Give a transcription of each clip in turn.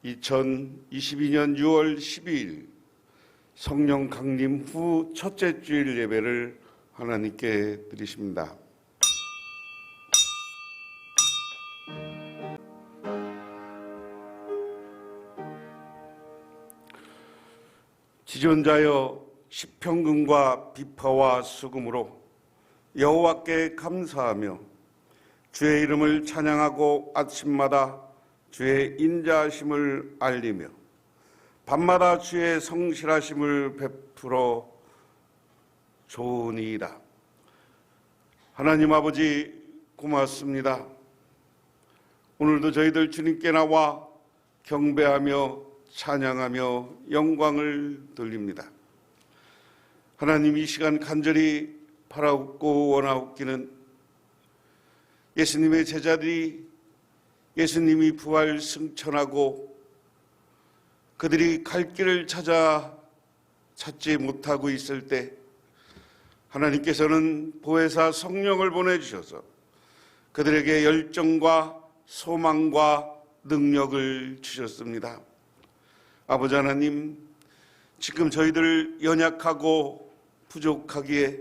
2022년 6월 12일 성령 강림 후 첫째 주일 예배를 하나님께 드리십니다. 지존자여 시평금과 비파와 수금으로 여호와께 감사하며 주의 이름을 찬양하고 아침마다 주의 인자하심을 알리며 밤마다 주의 성실하심을 베풀어 좋으니이다. 하나님 아버지 고맙습니다. 오늘도 저희들 주님께 나와 경배하며 찬양하며 영광을 돌립니다. 하나님, 이 시간 간절히 바라옵고 원하옵기는 예수님의 제자들이 예수님이 부활 승천하고 그들이 갈 길을 찾지 못하고 있을 때 하나님께서는 보혜사 성령을 보내주셔서 그들에게 열정과 소망과 능력을 주셨습니다. 아버지 하나님, 지금 저희들 연약하고 부족하기에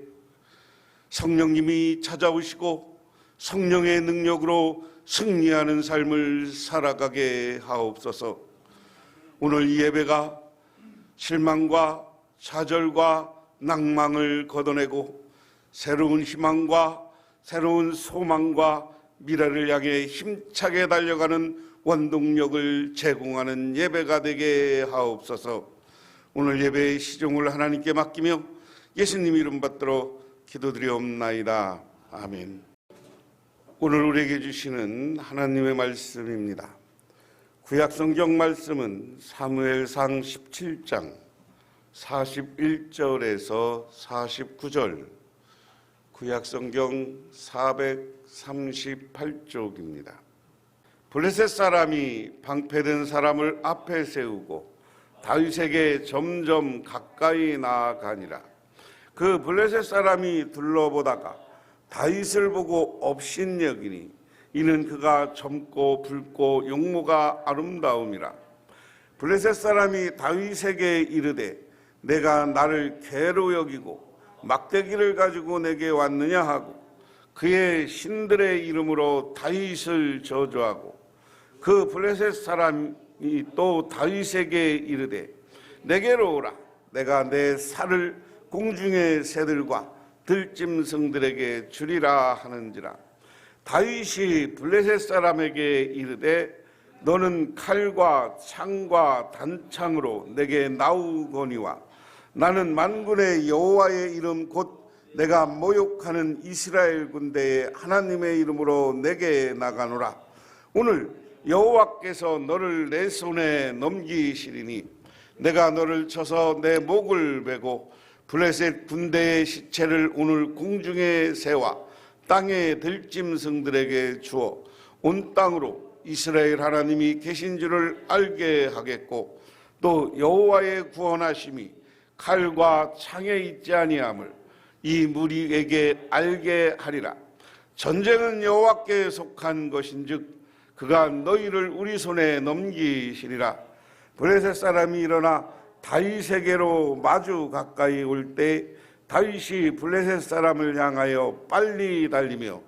성령님이 찾아오시고 성령의 능력으로 승리하는 삶을 살아가게 하옵소서. 오늘 이 예배가 실망과 좌절과 낭망을 걷어내고 새로운 희망과 새로운 소망과 미래를 향해 힘차게 달려가는 원동력을 제공하는 예배가 되게 하옵소서. 오늘 예배의 시종을 하나님께 맡기며 예수님 이름 받들어 기도드리옵나이다. 아멘. 오늘 우리에게 주시는 하나님의 말씀입니다. 구약성경 말씀은 사무엘상 17장 41절에서 49절, 구약성경 438쪽입니다. 블레셋 사람이 방패든 사람을 앞에 세우고 다윗에게 점점 가까이 나아가니라. 그 블레셋 사람이 둘러보다가 다윗을 보고 업신여기니 이는 그가 젊고 붉고 용모가 아름다움이라. 블레셋 사람이 다윗에게 이르되 내가 나를 개로 여기고 막대기를 가지고 내게 왔느냐 하고 그의 신들의 이름으로 다윗을 저주하고 그 블레셋 사람이 또 다윗에게 이르되 내게로 오라. 내가 내 살을 공중의 새들과 들짐승들에게 주리라 하는지라. 다윗이 블레셋 사람에게 이르되 너는 칼과 창과 단창으로 내게 나오거니와 나는 만군의 여호와의 이름 곧 내가 모욕하는 이스라엘 군대의 하나님의 이름으로 내게 나가노라. 오늘 여호와께서 너를 내 손에 넘기시리니 내가 너를 쳐서 내 목을 베고 블레셋 군대의 시체를 오늘 공중의 새와 땅의 들짐승들에게 주어 온 땅으로 이스라엘 하나님이 계신 줄을 알게 하겠고 또 여호와의 구원하심이 칼과 창에 있지 아니함을 이 무리에게 알게 하리라. 전쟁은 여호와께 속한 것인즉 그가 너희를 우리 손에 넘기시리라. 블레셋 사람이 일어나 다윗에게로 마주 가까이 올 때 다윗이 블레셋 사람을 향하여 빨리 달리며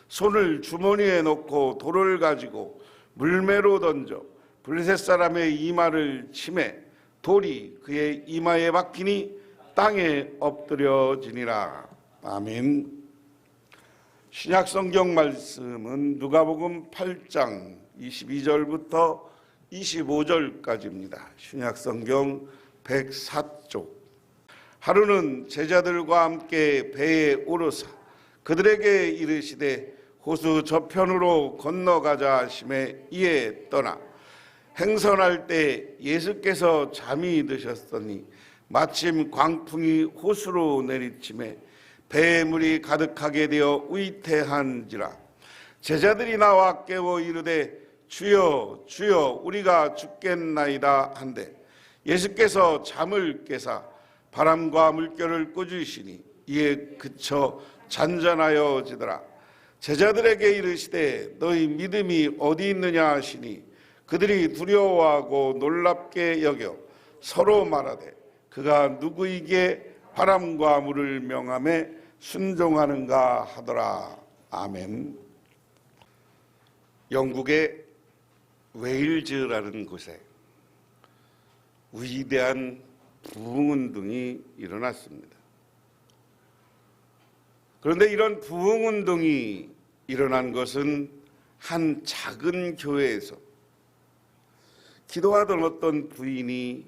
손을 주머니에 넣고 돌을 가지고 물매로 던져 블레셋 사람의 이마를 치매 돌이 그의 이마에 박히니 땅에 엎드려지니라. 아멘. 신약성경 말씀은 누가복음 8장 22절부터 25절까지입니다. 신약성경 104쪽. 하루는 제자들과 함께 배에 오르사 그들에게 이르시되 호수 저편으로 건너가자 하시매 이에 떠나 행선할 때 예수께서 잠이 드셨더니 마침 광풍이 호수로 내리치매 배에 물이 가득하게 되어 위태한지라. 제자들이 나와 깨워 이르되 주여 주여 우리가 죽겠나이다 한데 예수께서 잠을 깨사 바람과 물결을 꾸짖으시니 이에 그쳐 잔잔하여지더라. 제자들에게 이르시되 너희 믿음이 어디 있느냐 하시니 그들이 두려워하고 놀랍게 여겨 서로 말하되 그가 누구에게 바람과 물을 명함에 순종하는가 하더라. 아멘. 영국의 웨일즈라는 곳에 위대한 부흥운동이 일어났습니다. 그런데 이런 부흥운동이 일어난 것은 한 작은 교회에서 기도하던 어떤 부인이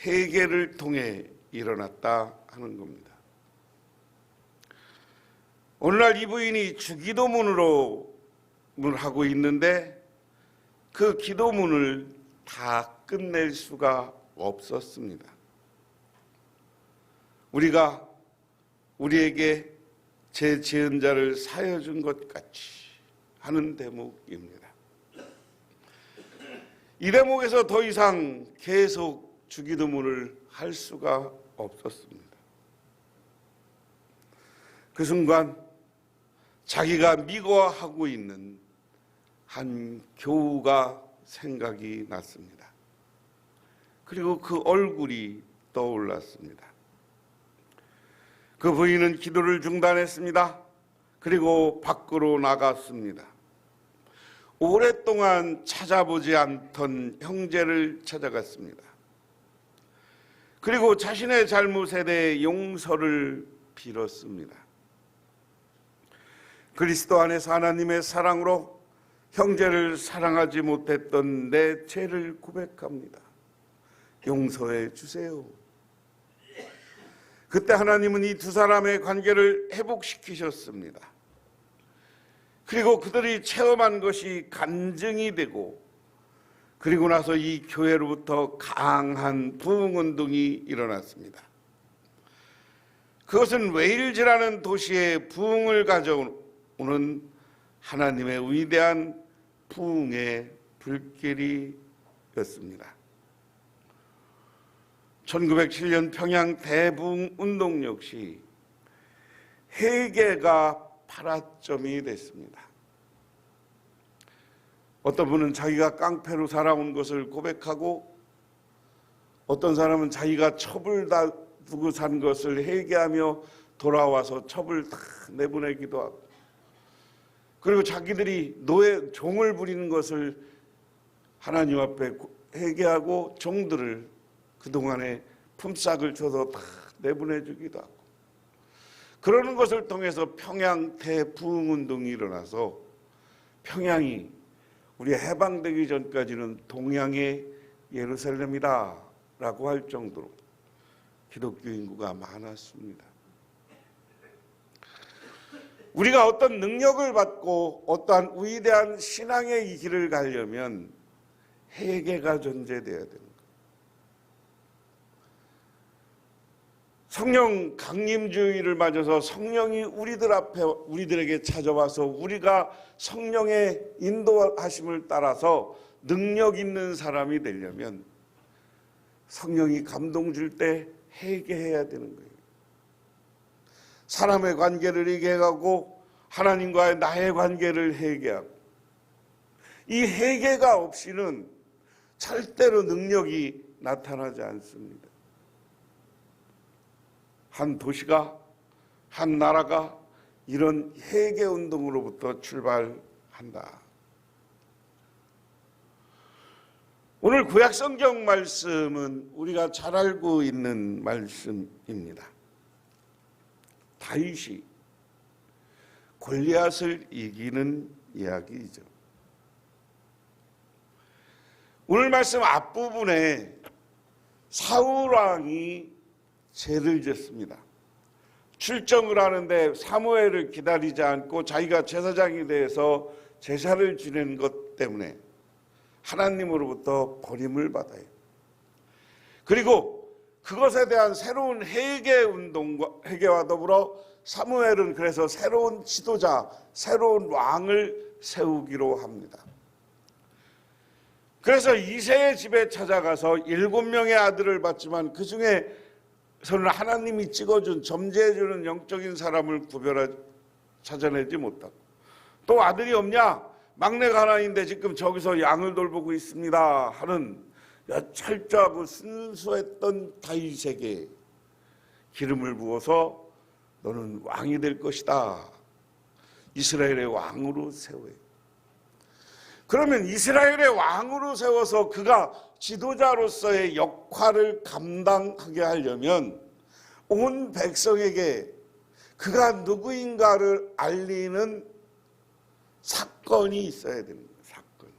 회개를 통해 일어났다 하는 겁니다. 오늘날 이 부인이 주기도문으로 하고 있는데 그 기도문을 다 끝낼 수가 없었습니다. 우리가 우리에게 죄 지은 자를 사여 준 것 같이 하는 대목입니다. 이 대목에서 더 이상 계속 주기도문을 할 수가 없었습니다. 그 순간 자기가 미워하고 있는 한 교우가 생각이 났습니다. 그리고 그 얼굴이 떠올랐습니다. 그 부인은 기도를 중단했습니다. 그리고 밖으로 나갔습니다. 오랫동안 찾아보지 않던 형제를 찾아갔습니다. 그리고 자신의 잘못에 대해 용서를 빌었습니다. 그리스도 안에서 하나님의 사랑으로 형제를 사랑하지 못했던 내 죄를 고백합니다. 용서해 주세요. 그때 하나님은 이 두 사람의 관계를 회복시키셨습니다. 그리고 그들이 체험한 것이 간증이 되고 그리고 나서 이 교회로부터 강한 부흥운동이 일어났습니다. 그것은 웨일즈라는 도시에 부흥을 가져오는 하나님의 위대한 부흥의 불길이었습니다. 1907년 평양 대부흥운동 역시 회개가 발화점이 됐습니다. 어떤 분은 자기가 깡패로 살아온 것을 고백하고 어떤 사람은 자기가 첩을 다두고 산 것을 회개하며 돌아와서 첩을 다 내보내기도 하고 그리고 자기들이 노예 종을 부리는 것을 하나님 앞에 회개하고 종들을 그동안에 품삯을 줘서 다 내보내주기도 하고 그러는 것을 통해서 평양 대부흥운동이 일어나서 평양이 우리 해방되기 전까지는 동양의 예루살렘이다 라고 할 정도로 기독교 인구가 많았습니다. 우리가 어떤 능력을 받고 어떠한 위대한 신앙의 길을 가려면 회개가 존재되어야 됩니다. 성령 강림주의를 맞아서 성령이 우리들에게 찾아와서 우리가 성령의 인도하심을 따라서 능력 있는 사람이 되려면 성령이 감동 줄 때 회개해야 되는 거예요. 사람의 관계를 회개하고 하나님과의 나의 관계를 회개하고 이 회개가 없이는 절대로 능력이 나타나지 않습니다. 한 도시가 한 나라가 이런 회개운동으로부터 출발한다. 오늘 구약성경 말씀은 우리가 잘 알고 있는 말씀입니다. 다윗이 골리앗을 이기는 이야기이죠. 오늘 말씀 앞부분에 사울왕이 죄를 짓습니다. 출정을 하는데 사무엘을 기다리지 않고 자기가 제사장이 돼서 제사를 지내는 것 때문에 하나님으로부터 버림을 받아요. 그리고 그것에 대한 새로운 회개와 더불어 사무엘은 그래서 새로운 지도자, 새로운 왕을 세우기로 합니다. 그래서 이새의 집에 찾아가서 7명의 아들을 받지만 그 중에 서는 하나님이 찍어준 점지해주는 영적인 사람을 찾아내지 못하고 또 아들이 없냐? 막내가 하나인데 지금 저기서 양을 돌보고 있습니다 하는 철저하고 순수했던 다윗에게 기름을 부어서 너는 왕이 될 것이다. 이스라엘의 왕으로 세워요. 그러면 이스라엘의 왕으로 세워서 그가 지도자로서의 역할을 감당하게 하려면 온 백성에게 그가 누구인가를 알리는 사건이 있어야 됩니다. 사건.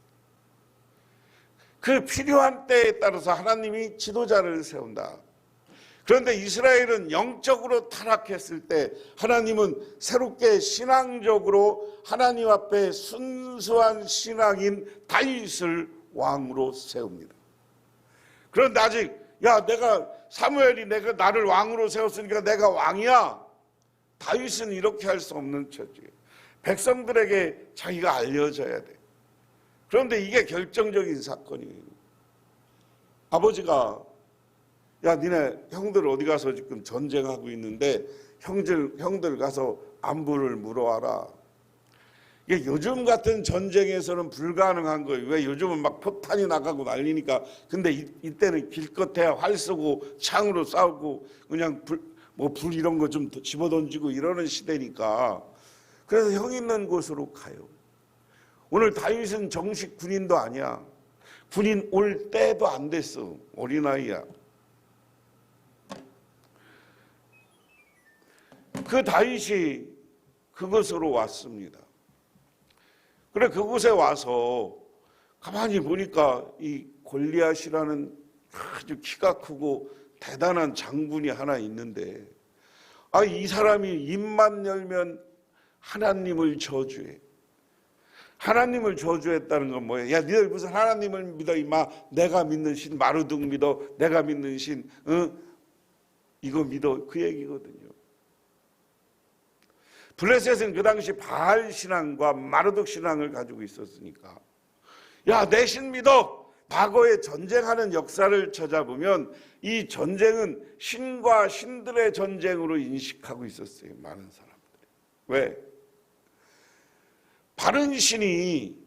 그 필요한 때에 따라서 하나님이 지도자를 세운다. 그런데 이스라엘은 영적으로 타락했을 때 하나님은 새롭게 신앙적으로 하나님 앞에 순수한 신앙인 다윗을 왕으로 세웁니다. 그런데 아직 사무엘이 나를 왕으로 세웠으니까 내가 왕이야. 다윗은 이렇게 할 수 없는 처지예요. 백성들에게 자기가 알려져야 돼. 그런데 이게 결정적인 사건이에요. 아버지가 니네 형들 어디 가서 지금 전쟁하고 있는데 형들 가서 안부를 물어와라. 이게 요즘 같은 전쟁에서는 불가능한 거예요. 왜? 요즘은 막 포탄이 나가고 난리니까. 근데 이때는 길끝에 활 쏘고 창으로 싸우고 그냥 불 이런 거 좀 집어던지고 이러는 시대니까. 그래서 형 있는 곳으로 가요. 오늘 다윗은 정식 군인도 아니야. 군인 올 때도 안 됐어. 어린아이야. 그 다윗이 그곳으로 왔습니다. 그래 그곳에 와서 가만히 보니까 이 골리앗이라는 아주 키가 크고 대단한 장군이 하나 있는데 이 사람이 입만 열면 하나님을 저주해. 하나님을 저주했다는 건 뭐예요? 니들 무슨 하나님을 믿어 임마. 내가 믿는 신 마르둑 믿어. 내가 믿는 신 이거 믿어. 그 얘기거든요. 블레셋은 그 당시 바알 신앙과 마르둑 신앙을 가지고 있었으니까 내 신 믿어. 과거에 전쟁하는 역사를 찾아보면 이 전쟁은 신과 신들의 전쟁으로 인식하고 있었어요. 많은 사람들이. 왜? 바른 신이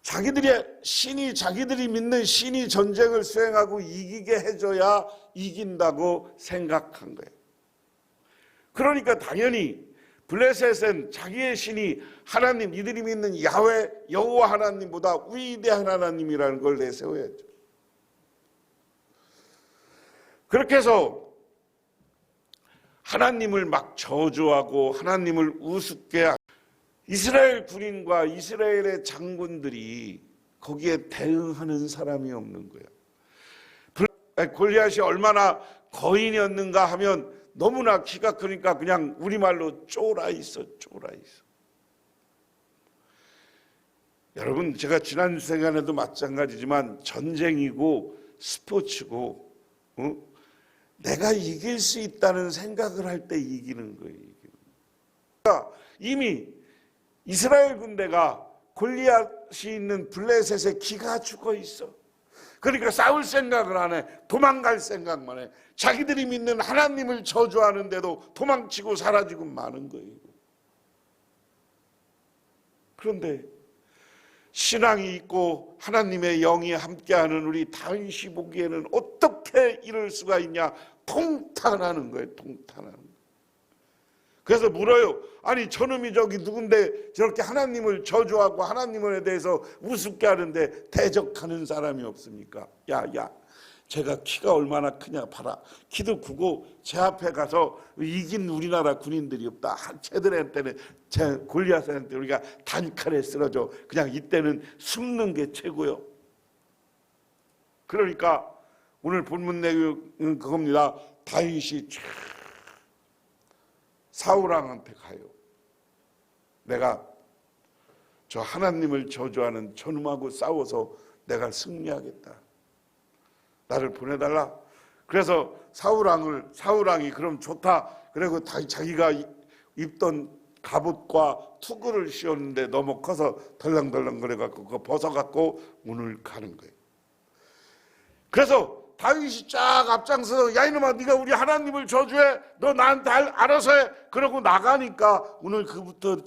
자기들이 믿는 신이 전쟁을 수행하고 이기게 해줘야 이긴다고 생각한 거예요. 그러니까 당연히 블레셋은 자기의 신이 하나님, 이들이 믿는 야훼 여호와 하나님보다 위대한 하나님이라는 걸 내세워야죠. 그렇게 해서 하나님을 막 저주하고 하나님을 우습게 하고 이스라엘 군인과 이스라엘의 장군들이 거기에 대응하는 사람이 없는 거예요. 골리앗이 얼마나 거인이었는가 하면 너무나 키가 크니까 그냥 우리말로 쫄아 있어. 여러분, 제가 지난 시간에도 마찬가지지만 전쟁이고 스포츠고 내가 이길 수 있다는 생각을 할 때 이기는 거예요. 그러니까 이미 이스라엘 군대가 골리앗이 있는 블레셋에 기가 죽어 있어. 그러니까 싸울 생각을 안 해. 도망갈 생각만 해. 자기들이 믿는 하나님을 저주하는데도 도망치고 사라지고 마는 거예요. 그런데 신앙이 있고 하나님의 영이 함께하는 우리 다윗이 보기에는 어떻게 이럴 수가 있냐? 통탄하는 거예요. 통탄하는 거예요. 그래서 물어요. 아니 저놈이 저기 누군데 저렇게 하나님을 저주하고 하나님에 대해서 우습게 하는데 대적하는 사람이 없습니까? 야 제가 키가 얼마나 크냐 봐라. 키도 크고 제 앞에 가서 이긴 우리나라 군인들이 없다. 쟤들한테는 제 골리앗한테 우리가 단칼에 쓰러져. 그냥 이때는 숨는 게 최고요. 그러니까 오늘 본문 내용은 그겁니다. 다윗이 사울왕한테 가요. 내가 저 하나님을 저주하는 저놈하고 싸워서 내가 승리하겠다. 나를 보내달라. 그래서 사울왕이 그럼 좋다. 그리고 자기가 입던 갑옷과 투구를 씌웠는데 너무 커서 덜렁덜렁 그래갖고 그거 벗어갖고 문을 가는 거예요. 그래서 다윗이 쫙 앞장서서 야 이놈아 네가 우리 하나님을 저주해. 너 나한테 알아서 해. 그러고 나가니까 오늘 그부터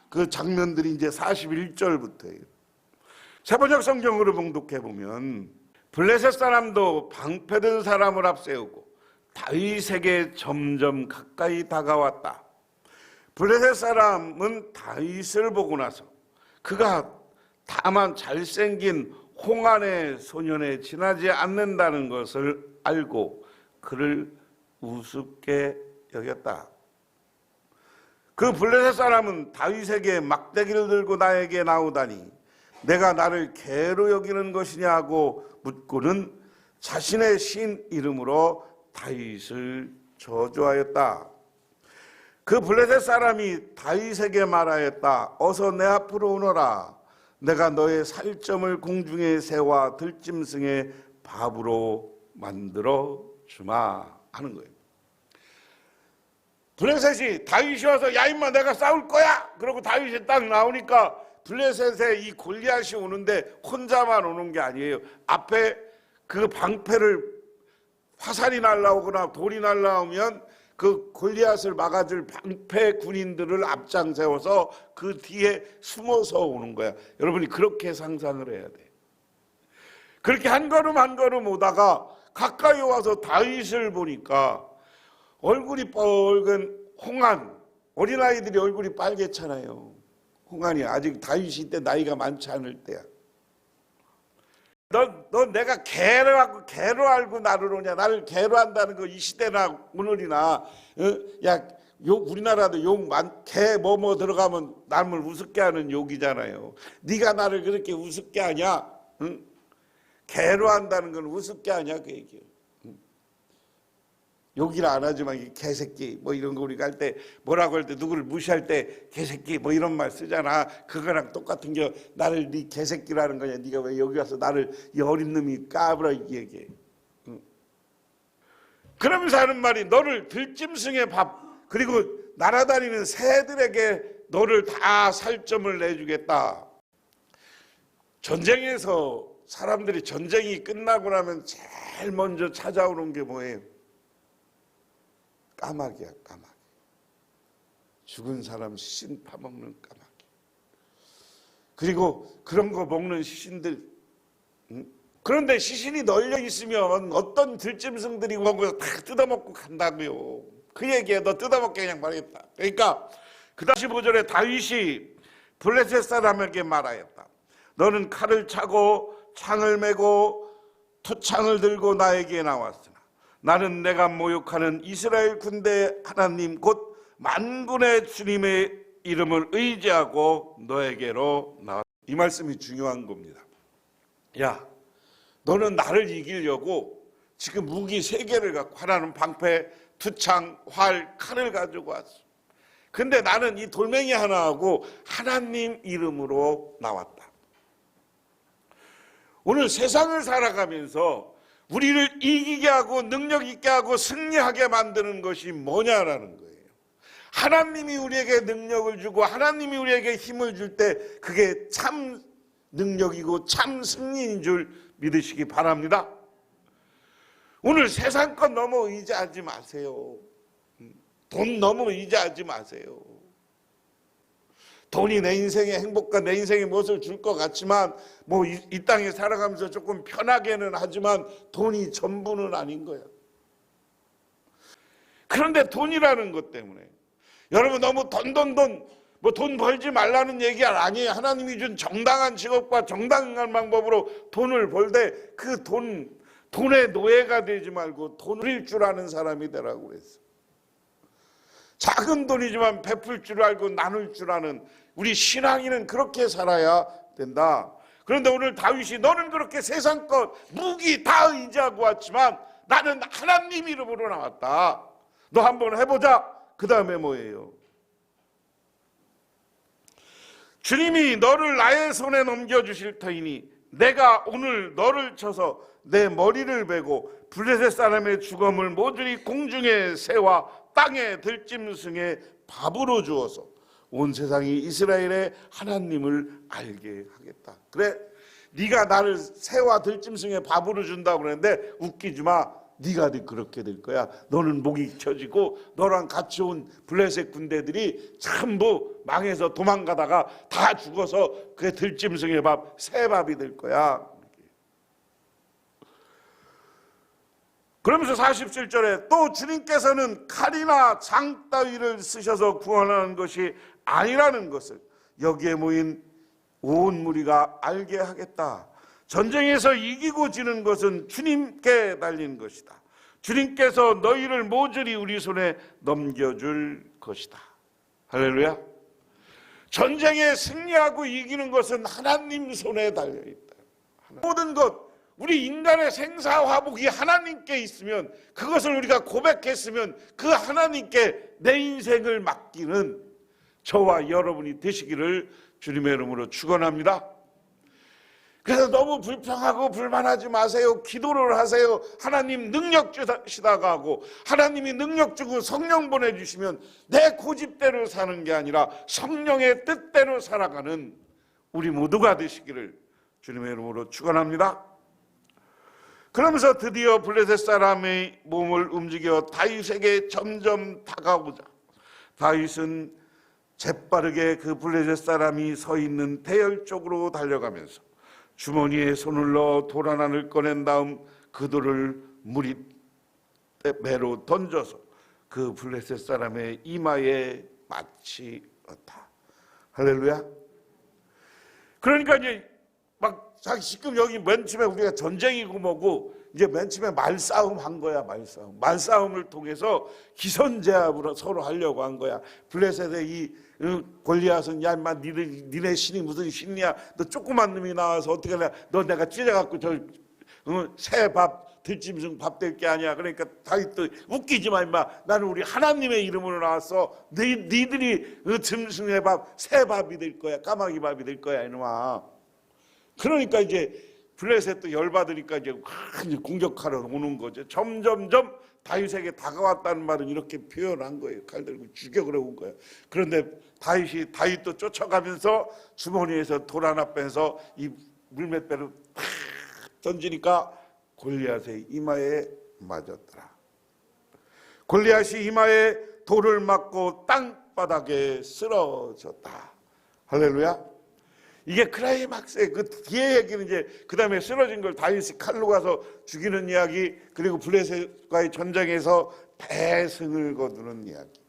그 장면들이 이제 41절부터예요. 세번역 성경으로 봉독해 보면 블레셋 사람도 방패든 사람을 앞세우고 다윗에게 점점 가까이 다가왔다. 블레셋 사람은 다윗을 보고 나서 그가 다만 잘생긴 홍안의 소년에 지나지 않는다는 것을 알고 그를 우습게 여겼다. 그 블레셋 사람은 다윗에게 막대기를 들고 나에게 나오다니 내가 나를 개로 여기는 것이냐고 묻고는 자신의 신 이름으로 다윗을 저주하였다. 그 블레셋 사람이 다윗에게 말하였다. 어서 내 앞으로 오너라. 내가 너의 살점을 공중의 새와 들짐승의 밥으로 만들어 주마 하는 거예요. 블레셋이 다윗이 와서 야 임마 내가 싸울 거야. 그러고 다윗이 딱 나오니까 블레셋에 이 골리앗이 오는데 혼자만 오는 게 아니에요. 앞에 그 방패를 화살이 날라오거나 돌이 날라오면 그 골리앗을 막아줄 방패 군인들을 앞장 세워서 그 뒤에 숨어서 오는 거야. 여러분이 그렇게 상상을 해야 돼. 그렇게 한 걸음 한 걸음 오다가 가까이 와서 다윗을 보니까 얼굴이 빨간 홍안, 어린아이들이 얼굴이 빨개잖아요. 홍안이 아직 다윗이 때 나이가 많지 않을 때야. 너 내가 개로 알고 나를 오냐? 나를 개로 한다는 거 이 시대나 오늘이나 야 우리나라도 개 뭐뭐 들어가면 남을 우습게 하는 욕이잖아요. 네가 나를 그렇게 우습게 하냐? 응? 개로 한다는 건 우습게 하냐 그 얘기예요. 욕이라 안 하지만 개새끼 뭐 이런 거 우리가 할 때 뭐라고 할 때 누구를 무시할 때 개새끼 뭐 이런 말 쓰잖아. 그거랑 똑같은 게 나를 네 개새끼라는 거냐. 네가 왜 여기 와서 나를 이 어린 놈이 까불어 얘기해. 그러면서 하는 말이 너를 들짐승의 밥 그리고 날아다니는 새들에게 너를 다 살점을 내주겠다. 전쟁에서 사람들이 전쟁이 끝나고 나면 제일 먼저 찾아오는 게 뭐예요? 까마귀야, 까마귀. 죽은 사람 시신 파먹는 까마귀. 그리고 그런 거 먹는 시신들. 그런데 시신이 널려 있으면 어떤 들짐승들이 먹어서 다 뜯어먹고 간다고요. 그 얘기에 너 뜯어먹게 그냥 말했다. 그러니까 그 다시 15절에 다윗이 블레셋 사람에게 말하였다. 너는 칼을 차고 창을 메고 투창을 들고 나에게 나왔으나 나는 내가 모욕하는 이스라엘 군대 하나님 곧 만군의 주님의 이름을 의지하고 너에게로 나왔다. 이 말씀이 중요한 겁니다. 야, 너는 나를 이기려고 지금 무기 3개를 갖고 하나는 방패, 투창, 활, 칼을 가지고 왔어. 근데 나는 이 돌멩이 하나하고 하나님 이름으로 나왔다. 오늘 세상을 살아가면서 우리를 이기게 하고 능력 있게 하고 승리하게 만드는 것이 뭐냐라는 거예요. 하나님이 우리에게 능력을 주고 하나님이 우리에게 힘을 줄 때 그게 참 능력이고 참 승리인 줄 믿으시기 바랍니다. 오늘 세상 것 너무 의지하지 마세요. 돈 너무 의지하지 마세요. 돈이 내 인생의 행복과 내 인생의 무엇을 줄 것 같지만 뭐 이 땅에 살아가면서 조금 편하게는 하지만 돈이 전부는 아닌 거야. 그런데 돈이라는 것 때문에 여러분 너무 뭐 돈 벌지 말라는 얘기가 아니에요. 하나님이 준 정당한 직업과 정당한 방법으로 돈을 벌되 그 돈의 노예가 되지 말고 돈을 줄 아는 사람이 되라고 그랬어. 작은 돈이지만 베풀 줄 알고 나눌 줄 아는 우리 신앙인은 그렇게 살아야 된다. 그런데 오늘 다윗이 너는 그렇게 세상 것 무기 다 의지하고 왔지만 나는 하나님 이름으로 나왔다. 너 한번 해보자. 그 다음에 뭐예요? 주님이 너를 나의 손에 넘겨주실 터이니 내가 오늘 너를 쳐서 내 머리를 베고 블레셋 사람의 죽음을 모조리 공중의 새와 땅의 들짐승의 밥으로 주어서 온 세상이 이스라엘의 하나님을 알게 하겠다. 그래, 네가 나를 새와 들짐승의 밥으로 준다고 그랬는데 웃기지 마. 네가 그렇게 될 거야. 너는 목이 쳐지고 너랑 같이 온 블레셋 군대들이 전부 망해서 도망가다가 다 죽어서 그게 들짐승의 밥, 새밥이 될 거야. 그러면서 47절에 또 주님께서는 칼이나 장 따위를 쓰셔서 구원하는 것이 아니라는 것을 여기에 모인 온 무리가 알게 하겠다. 전쟁에서 이기고 지는 것은 주님께 달린 것이다. 주님께서 너희를 모조리 우리 손에 넘겨줄 것이다. 할렐루야. 전쟁에 승리하고 이기는 것은 하나님 손에 달려있다. 모든 것, 우리 인간의 생사화복이 하나님께 있으면, 그것을 우리가 고백했으면 그 하나님께 내 인생을 맡기는 저와 여러분이 되시기를 주님의 이름으로 축원합니다. 그래서 너무 불평하고 불만하지 마세요. 기도를 하세요. 하나님 능력 주시다고 하고, 하나님이 능력 주고 성령 보내주시면 내 고집대로 사는 게 아니라 성령의 뜻대로 살아가는 우리 모두가 되시기를 주님의 이름으로 축원합니다. 그러면서 드디어 블레셋 사람의 몸을 움직여 다윗에게 점점 다가오자 다윗은 재빠르게 그 블레셋 사람이 서 있는 대열 쪽으로 달려가면서 주머니에 손을 넣어 돌 하나를 꺼낸 다음 그 돌을 무리 매로 던져서 그 블레셋 사람의 이마에 맞히었다. 할렐루야. 그러니까 이제 막 지금 여기 맨 처음에 우리가 전쟁이고 뭐고 이제 맨 처음에 말싸움 한 거야. 말싸움을 통해서 기선제압으로 서로 하려고 한 거야. 블레셋의 이 골리앗은 야 인마 니네 신이 무슨 신이야. 너 조그만 놈이 나와서 어떻게 하냐. 너 내가 찢어갖고 저 새 밥 들짐승 밥 될 게 아니야. 그러니까 다윗도 웃기지 마 인마. 나는 우리 하나님의 이름으로 나왔어. 니들이 짐승의 밥 새 밥이 될 거야. 까마귀 밥이 될 거야 이놈아. 그러니까 이제 블레셋도 열받으니까 이제 공격하러 오는 거죠. 점점점 다윗에게 다가왔다는 말은 이렇게 표현한 거예요. 칼 들고 죽여그려 온 거예요. 그런데 다윗도 쫓아가면서 주머니에서 돌 하나 빼서 이 물맷대로 탁 던지니까 골리앗의 이마에 맞았더라. 골리앗이 이마에 돌을 맞고 땅바닥에 쓰러졌다. 할렐루야. 이게 클라이막스의 그 뒤에 얘기는 이제 그 다음에 쓰러진 걸 다윗이 칼로 가서 죽이는 이야기, 그리고 블레셋과의 전쟁에서 대승을 거두는 이야기.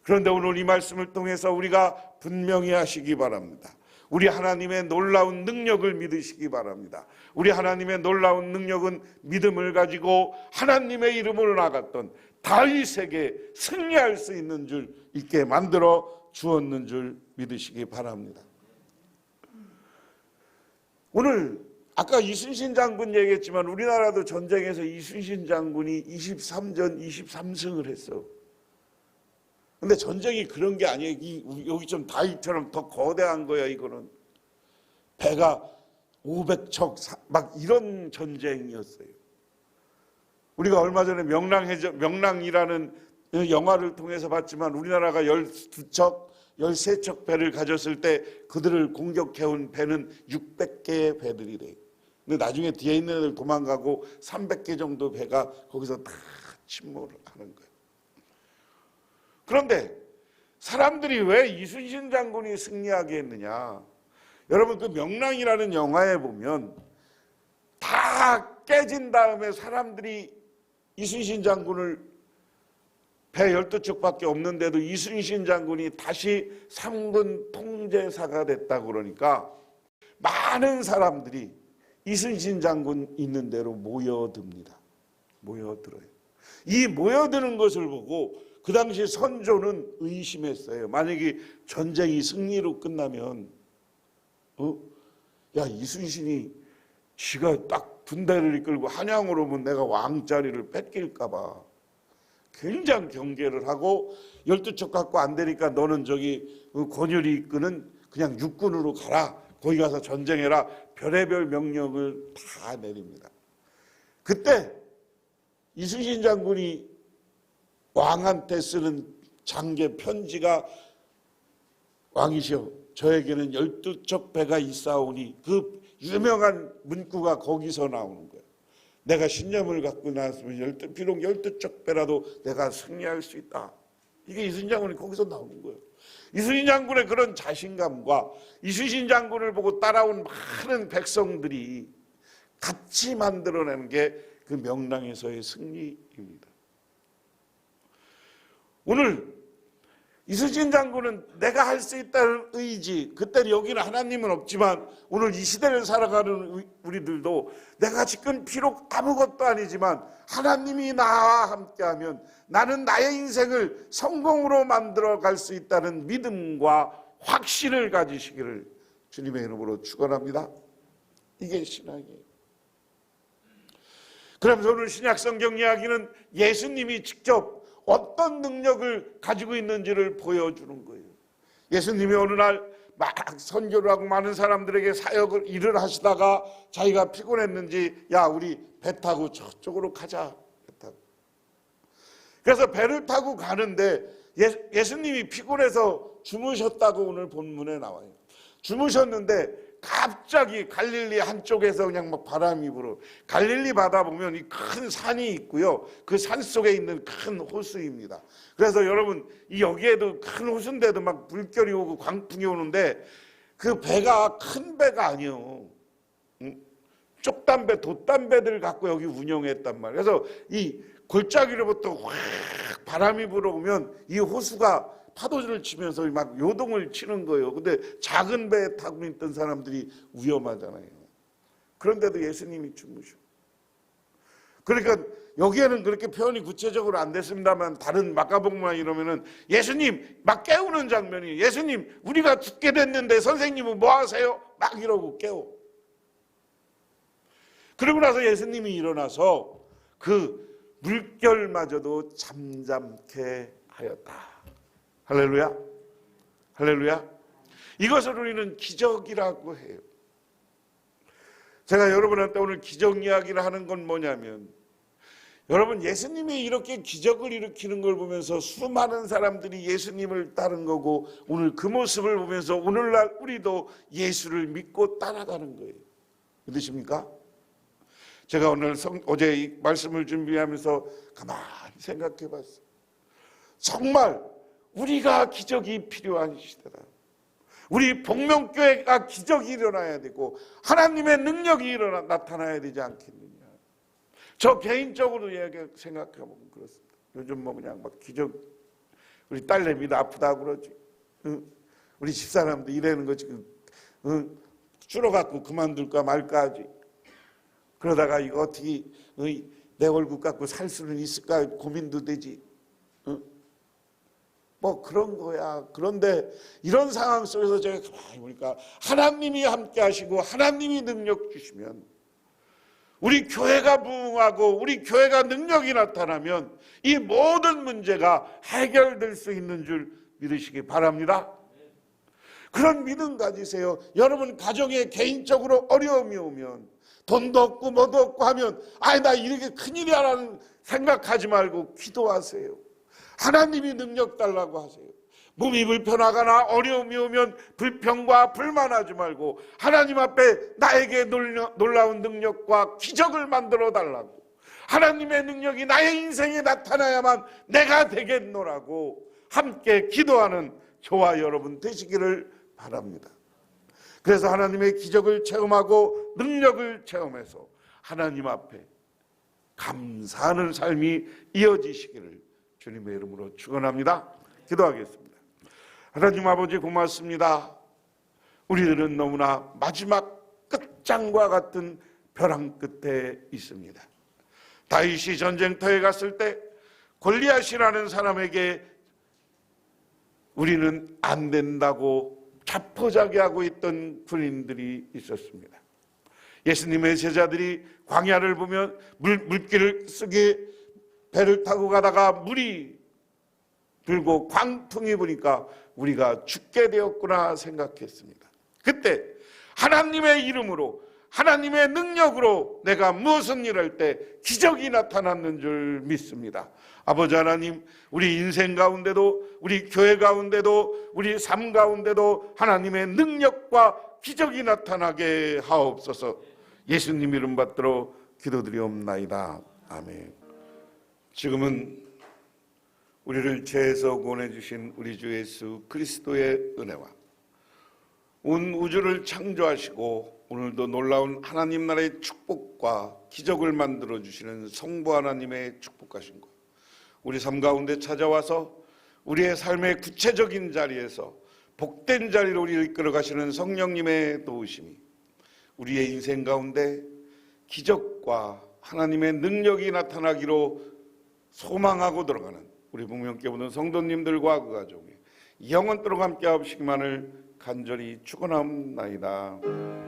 그런데 오늘 이 말씀을 통해서 우리가 분명히 하시기 바랍니다. 우리 하나님의 놀라운 능력을 믿으시기 바랍니다. 우리 하나님의 놀라운 능력은 믿음을 가지고 하나님의 이름으로 나갔던 다윗에게 승리할 수 있는 줄 있게 만들어 주었는 줄 믿으시기 바랍니다. 오늘 아까 이순신 장군 얘기했지만 우리나라도 전쟁에서 이순신 장군이 23전 23승을 했어. 근데 전쟁이 그런 게 아니에요. 여기 좀 다윗처럼 더 거대한 거야. 이거는 배가 500척 막 이런 전쟁이었어요. 우리가 얼마 전에 명랑이라는 영화를 통해서 봤지만 우리나라가 12척 13척 배를 가졌을 때 그들을 공격해온 배는 600개의 배들이래요. 근데 나중에 뒤에 있는 애들 도망가고 300개 정도 배가 거기서 다 침몰을 하는 거예요. 그런데 사람들이 왜 이순신 장군이 승리하게 했느냐? 여러분 그 명랑이라는 영화에 보면 다 깨진 다음에 사람들이 이순신 장군을 배 12척밖에 없는데도 이순신 장군이 다시 3군 통제사가 됐다고 그러니까 많은 사람들이 이순신 장군 있는 대로 모여듭니다. 모여들어요. 이 모여드는 것을 보고 그 당시 선조는 의심했어요. 만약에 전쟁이 승리로 끝나면 야 이순신이 지가 딱 군대를 이끌고 한양으로 오면 내가 왕자리를 뺏길까 봐 굉장히 경계를 하고 12척 갖고 안 되니까 너는 저기 권율이 이끄는 그냥 육군으로 가라. 거기 가서 전쟁해라. 별의별 명령을 다 내립니다. 그때 이순신 장군이 왕한테 쓰는 장계 편지가 왕이시여 저에게는 12척 배가 있사오니 그 유명한 문구가 거기서 나오는 거예요. 내가 신념을 갖고 나서면 비록 12쪽 배라도 내가 승리할 수 있다. 이게 이순신 장군이 거기서 나오는 거예요. 이순신 장군의 그런 자신감과 이순신 장군을 보고 따라온 많은 백성들이 같이 만들어내는 게 그 명랑에서의 승리입니다. 오늘 이순신 장군은 내가 할 수 있다는 의지, 그때 여기는 하나님은 없지만 오늘 이 시대를 살아가는 우리들도 내가 지금 비록 아무것도 아니지만 하나님이 나와 함께하면 나는 나의 인생을 성공으로 만들어갈 수 있다는 믿음과 확신을 가지시기를 주님의 이름으로 축원합니다. 이게 신앙이에요. 그러면서 오늘 신약성경 이야기는 예수님이 직접 어떤 능력을 가지고 있는지를 보여주는 거예요. 예수님이 어느 날 막 선교를 하고 많은 사람들에게 사역을 일을 하시다가 자기가 피곤했는지 야 우리 배 타고 저쪽으로 가자. 배 타고. 그래서 배를 타고 가는데 예수님이 피곤해서 주무셨다고 오늘 본문에 나와요. 주무셨는데 갑자기 갈릴리 한쪽에서 그냥 막 바람이 불어. 갈릴리 바다 보면 이 큰 산이 있고요. 그 산 속에 있는 큰 호수입니다. 그래서 여러분 이 여기에도 큰 호수인데도 막 물결이 오고 광풍이 오는데 그 배가 큰 배가 아니에요. 쪽담배, 돛담배들 갖고 여기 운영했단 말이에요. 그래서 이 골짜기로부터 확 바람이 불어오면 이 호수가 파도를 치면서 막 요동을 치는 거예요. 근데 작은 배에 타고 있던 사람들이 위험하잖아요. 그런데도 예수님이 주무셔. 그러니까 여기에는 그렇게 표현이 구체적으로 안 됐습니다만 다른 마가복음만 이러면은 예수님 막 깨우는 장면이 예수님 우리가 죽게 됐는데 선생님은 뭐 하세요? 막 이러고 깨워. 그러고 나서 예수님이 일어나서 그 물결마저도 잠잠케 하였다. 할렐루야. 할렐루야. 이것을 우리는 기적이라고 해요. 제가 여러분한테 오늘 기적 이야기를 하는 건 뭐냐면 여러분 예수님이 이렇게 기적을 일으키는 걸 보면서 수많은 사람들이 예수님을 따른 거고 오늘 그 모습을 보면서 오늘날 우리도 예수를 믿고 따라가는 거예요. 믿으십니까? 제가 오늘 어제 이 말씀을 준비하면서 가만히 생각해 봤어요. 정말 우리가 기적이 필요한 시대다. 우리 복명교회가 기적이 일어나야 되고 하나님의 능력이 나타나야 되지 않겠느냐. 저 개인적으로 생각해보면 그렇습니다. 요즘 뭐 그냥 막 기적, 우리 딸내미도 아프다 그러지. 우리 집사람도 이래는 거 지금 줄어갖고 그만둘까 말까 하지. 그러다가 이거 어떻게 내 얼굴 갖고 살 수는 있을까 고민도 되지. 뭐 그런 거야. 그런데 이런 상황 속에서 제가 가만히 보니까 하나님이 함께 하시고 하나님이 능력 주시면 우리 교회가 부흥하고 우리 교회가 능력이 나타나면 이 모든 문제가 해결될 수 있는 줄 믿으시기 바랍니다. 그런 믿음 가지세요. 여러분 가정에 개인적으로 어려움이 오면 돈도 없고 뭐도 없고 하면 나 이렇게 큰일이야라는 생각하지 말고 기도하세요. 하나님이 능력 달라고 하세요. 몸이 불편하거나 어려움이 오면 불평과 불만하지 말고 하나님 앞에 나에게 놀라운 능력과 기적을 만들어 달라고, 하나님의 능력이 나의 인생에 나타나야만 내가 되겠노라고 함께 기도하는 저와 여러분 되시기를 바랍니다. 그래서 하나님의 기적을 체험하고 능력을 체험해서 하나님 앞에 감사하는 삶이 이어지시기를 주님의 이름으로 축원합니다. 기도하겠습니다. 하나님 아버지 고맙습니다. 우리들은 너무나 마지막 끝장과 같은 벼랑 끝에 있습니다. 다윗이 전쟁터에 갔을 때 골리앗이라는 사람에게 우리는 안 된다고 자포자기하고 있던 군인들이 있었습니다. 예수님의 제자들이 광야를 보면 물길을 쓰게 배를 타고 가다가 물이 들고 광풍이 부니까 우리가 죽게 되었구나 생각했습니다. 그때 하나님의 이름으로 하나님의 능력으로 내가 무슨 일을 할 때 기적이 나타났는 줄 믿습니다. 아버지 하나님, 우리 인생 가운데도 우리 교회 가운데도 우리 삶 가운데도 하나님의 능력과 기적이 나타나게 하옵소서. 예수님 이름 받들어 기도드리옵나이다. 아멘. 지금은 우리를 죄에서 구원해 주신 우리 주 예수 그리스도의 은혜와 온 우주를 창조하시고 오늘도 놀라운 하나님 나라의 축복과 기적을 만들어 주시는 성부 하나님의 축복하신 것, 우리 삶 가운데 찾아와서 우리의 삶의 구체적인 자리에서 복된 자리로 우리를 이끌어 가시는 성령님의 도우심이 우리의 인생 가운데 기적과 하나님의 능력이 나타나기로 소망하고 들어가는 우리 복명교회 모든 성도님들과 그 가족이 영원토록 함께 하시기만을 간절히 축원하옵나이다.